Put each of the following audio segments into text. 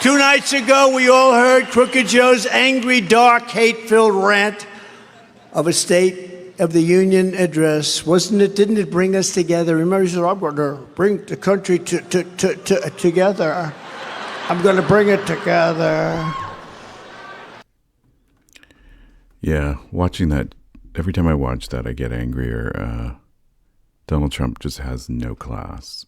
2 nights ago, we all heard Crooked Joe's angry, dark, hate-filled rant of a State of the Union address. Didn't it bring us together? Remember, he said, I'm going to bring the country together. I'm going to bring it together. Yeah, watching that, every time I watch that, I get angrier. Donald Trump just has no class.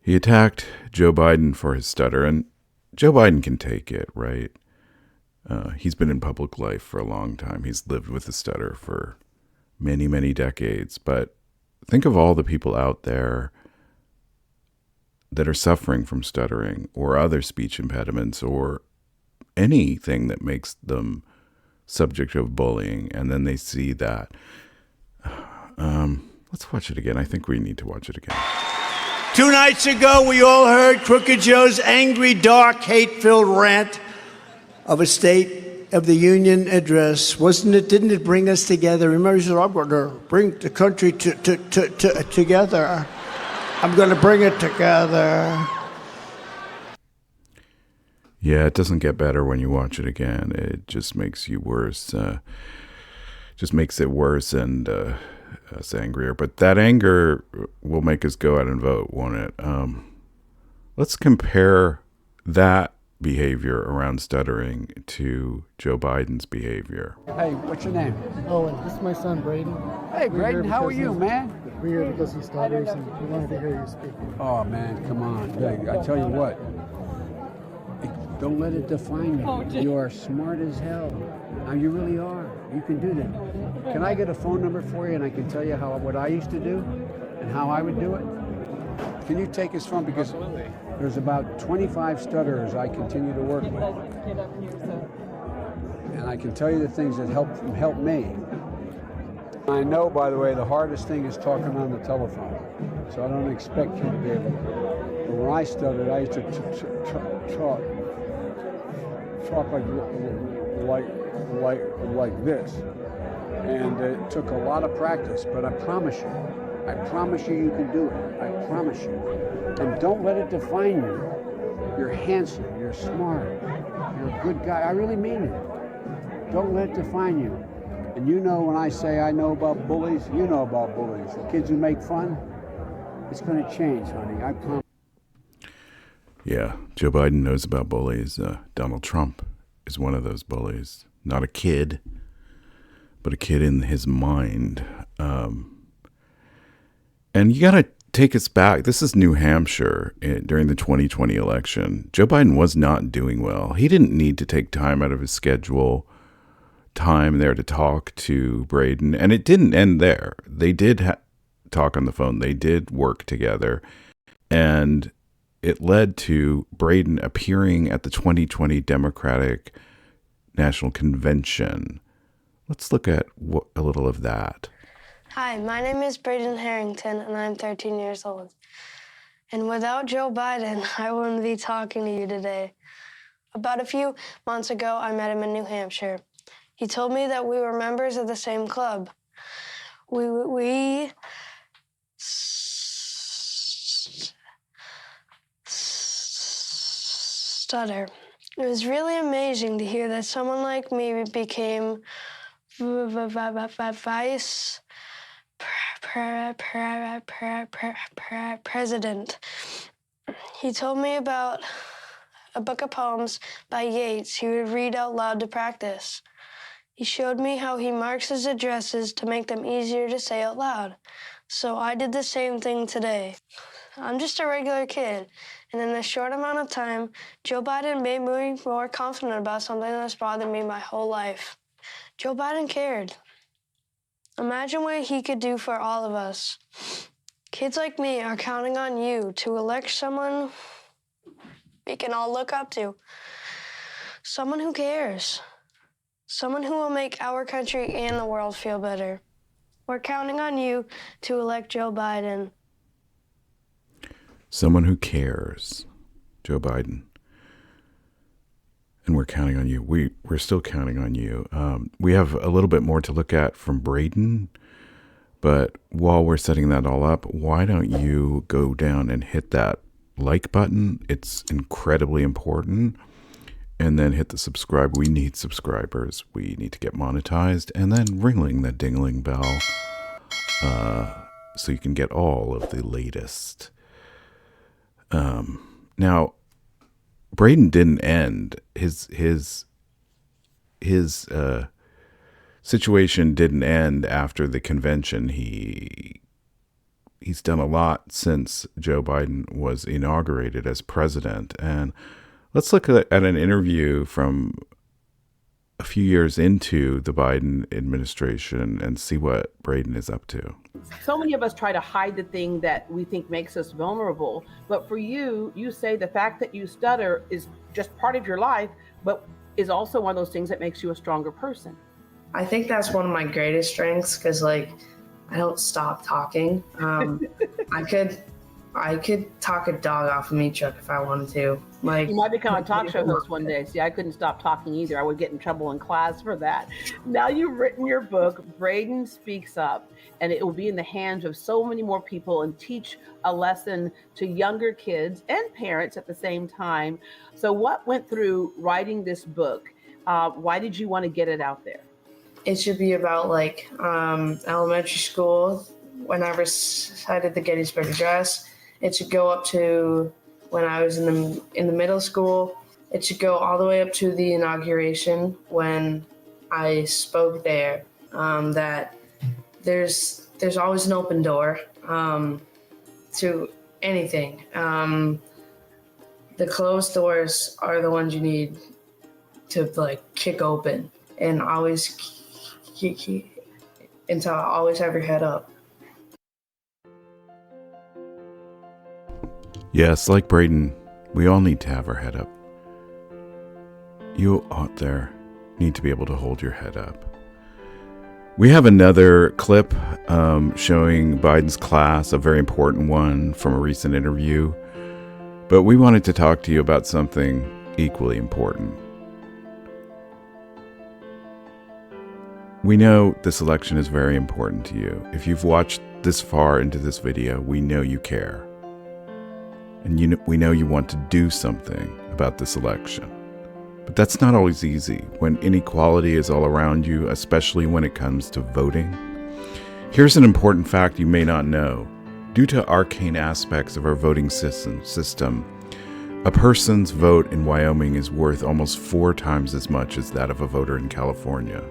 He attacked Joe Biden for his stutter, and Joe Biden can take it, right? He's been in public life for a long time. He's lived with a stutter for many, many decades. But think of all the people out there that are suffering from stuttering or other speech impediments or anything that makes them subject of bullying, and then they see that. Let's watch it again. I think we need to watch it again. 2 nights ago, we all heard Crooked Joe's angry, dark, hate-filled rant of a State of the Union address. Didn't it bring us together? Remember, he said, I'm going to bring the country together. I'm going to bring it together. Yeah, it doesn't get better when you watch it again. It just makes you worse. Just makes it worse and us angrier. But that anger will make us go out and vote, won't it? Let's compare that behavior around stuttering to Joe Biden's behavior. Hey, what's your name? Owen, this is my son, Braden. Hey, Braden, how are you, man? We're here because he stutters and we wanted to hear you speak. Oh, man, come on. I tell you what, don't let it define you. You are smart as hell. Now, you really are. You can do that. Can I get a phone number for you and I can tell you what I used to do and how I would do it? Can you take his phone? Because there's about 25 stutterers I continue to work with. And I can tell you the things that help me. I know, by the way, the hardest thing is talking on the telephone. So I don't expect you to be able to. But when I stuttered, I used to talk like this. And it took a lot of practice, but I promise you you can do it. I promise you. And don't let it define you. You're handsome, you're smart, you're a good guy. I really mean it. Don't let it define you. And you know when I say I know about bullies, you know about bullies. The kids who make fun, it's going to change, honey. I promise. Yeah, Joe Biden knows about bullies. Donald Trump is one of those bullies. Not a kid, but a kid in his mind. And you got to take us back. This is New Hampshire during the 2020 election. Joe Biden was not doing well. He didn't need to take time out of his schedule, time there to talk to Braden. And it didn't end there. They did talk on the phone. They did work together. And it led to Braden appearing at the 2020 Democratic National Convention. Let's look at a little of that. Hi, my name is Braden Harrington, and I'm 13 years old. And without Joe Biden, I wouldn't be talking to you today. About a few months ago, I met him in New Hampshire. He told me that we were members of the same club. We stutter. It was really amazing to hear that someone like me became vice president. He told me about a book of poems by Yeats he would read out loud to practice. He showed me how he marks his addresses to make them easier to say out loud. So I did the same thing today. I'm just a regular kid, and in a short amount of time, Joe Biden made me more confident about something that's bothered me my whole life. Joe Biden cared. Imagine what he could do for all of us. Kids like me are counting on you to elect someone we can all look up to. Someone who cares. Someone who will make our country and the world feel better. We're counting on you to elect Joe Biden. Someone who cares. Joe Biden. And we're counting on you. We're still counting on you. We have a little bit more to look at from Braden, but while we're setting that all up, why don't you go down and hit that like button. It's incredibly important. And then hit the subscribe. We need subscribers. We need to get monetized. And then ringling that dingling bell so you can get all of the latest. Now, Braden didn't end. His situation didn't end after the convention. He's done a lot since Joe Biden was inaugurated as president. And let's look at an interview from a few years into the Biden administration and see what Braden is up to. So many of us try to hide the thing that we think makes us vulnerable. But for you, you say the fact that you stutter is just part of your life, but is also one of those things that makes you a stronger person. I think that's one of my greatest strengths because, like, I don't stop talking. I could talk a dog off of me, Chuck, if I wanted to. Like, you might become a talk show host one day. See, I couldn't stop talking either. I would get in trouble in class for that. Now you've written your book, Braden Speaks Up, and it will be in the hands of so many more people and teach a lesson to younger kids and parents at the same time. So what went through writing this book? Why did you want to get it out there? it should be about like elementary school. When I recited the Gettysburg Address, it should go up to when I was in the middle school. It should go all the way up to the inauguration when I spoke there. That there's always an open door to anything. The closed doors are the ones you need to like kick open, and always always have your head up. Yes, like Braden, we all need to have our head up. You out there need to be able to hold your head up. We have another clip showing Biden's class, a very important one from a recent interview. But we wanted to talk to you about something equally important. We know this election is very important to you. If you've watched this far into this video, we know you care. And we know you want to do something about this election. But that's not always easy when inequality is all around you, especially when it comes to voting. Here's an important fact you may not know. Due to arcane aspects of our voting system, a person's vote in Wyoming is worth almost 4 times as much as that of a voter in California,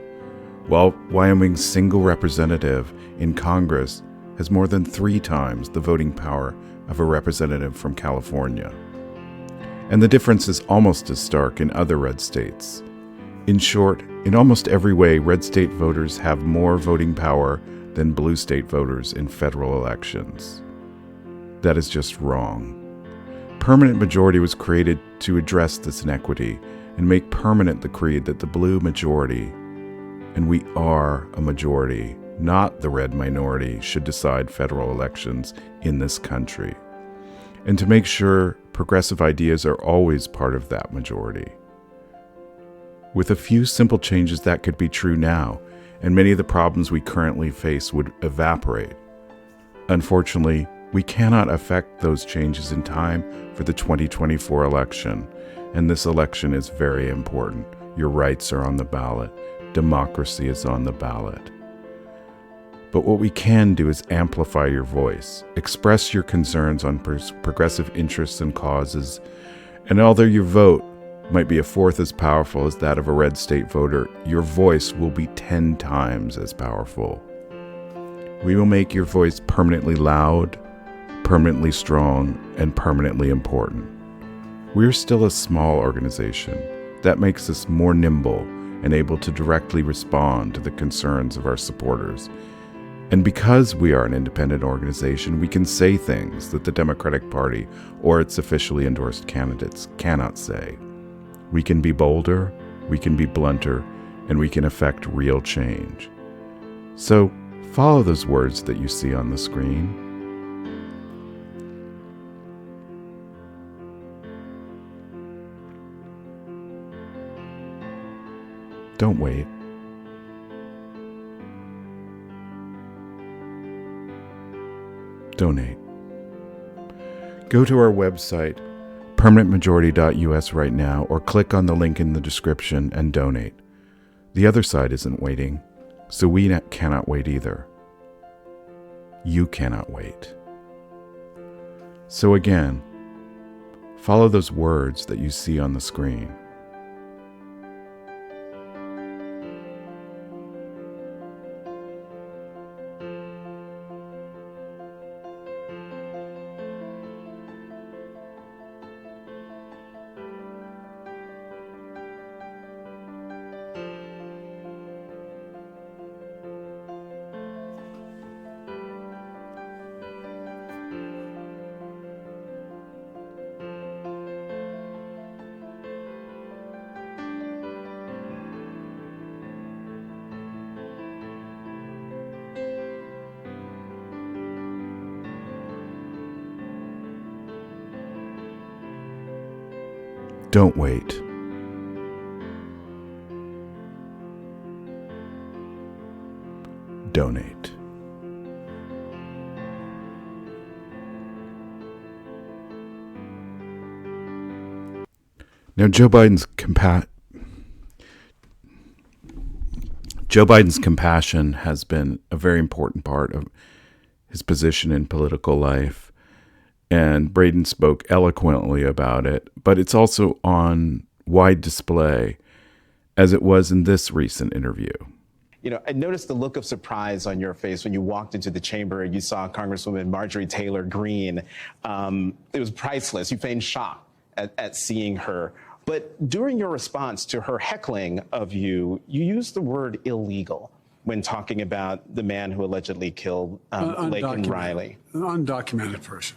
while Wyoming's single representative in Congress has more than 3 times the voting power of a representative from California. And the difference is almost as stark in other red states. In short, in almost every way, red state voters have more voting power than blue state voters in federal elections. That is just wrong. Permanent majority was created to address this inequity and make permanent the creed that the blue majority, and we are a majority, not the red minority, should decide federal elections in this country. And to make sure progressive ideas are always part of that majority. With a few simple changes, that could be true now, and many of the problems we currently face would evaporate. Unfortunately, we cannot affect those changes in time for the 2024 election, and this election is very important. Your rights are on the ballot. Democracy is on the ballot. But what we can do is amplify your voice, express your concerns on progressive interests and causes, and although your vote might be 1/4 as powerful as that of a red state voter, your voice will be 10 times as powerful. We will make your voice permanently loud, permanently strong, and permanently important. We're still a small organization. That makes us more nimble and able to directly respond to the concerns of our supporters. And because we are an independent organization, we can say things that the Democratic Party or its officially endorsed candidates cannot say. We can be bolder, we can be blunter, and we can affect real change. So follow those words that you see on the screen. Don't wait. Donate. Go to our website, permanentmajority.us right now, or click on the link in the description and donate. The other side isn't waiting, so we cannot wait either. You cannot wait. So again, follow those words that you see on the screen. Don't wait. Donate. Now, Joe Biden's compassion has been a very important part of his position in political life. And Braden spoke eloquently about it, but it's also on wide display, as it was in this recent interview. You know, I noticed the look of surprise on your face when you walked into the chamber and you saw Congresswoman Marjorie Taylor Greene. It was priceless. You feigned shock at seeing her. But during your response to her heckling of you, you used the word illegal when talking about the man who allegedly killed Laken Riley. An undocumented person.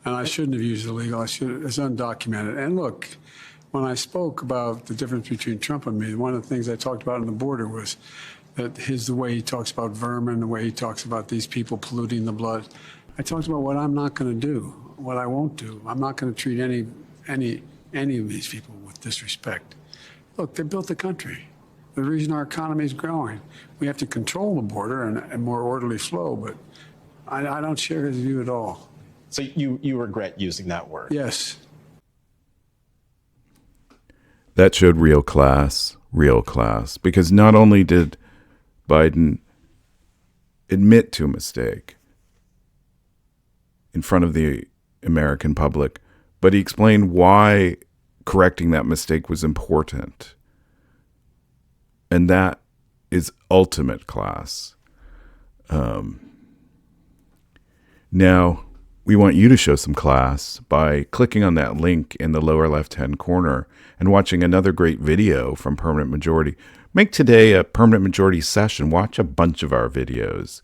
And I shouldn't have used illegal. It's undocumented. And look, when I spoke about the difference between Trump and me, one of the things I talked about on the border was that the way he talks about vermin, the way he talks about these people polluting the blood. I talked about what I'm not going to do, what I won't do. I'm not going to treat any of these people with disrespect. Look, they built the country. The reason our economy is growing. We have to control the border and more orderly flow, but I don't share his view at all. So you regret using that word? Yes. That showed real class, because not only did Biden admit to a mistake in front of the American public, but he explained why correcting that mistake was important. And that is ultimate class. Now, we want you to show some class by clicking on that link in the lower left-hand corner and watching another great video from Permanent Majority. Make today a Permanent Majority session. Watch a bunch of our videos.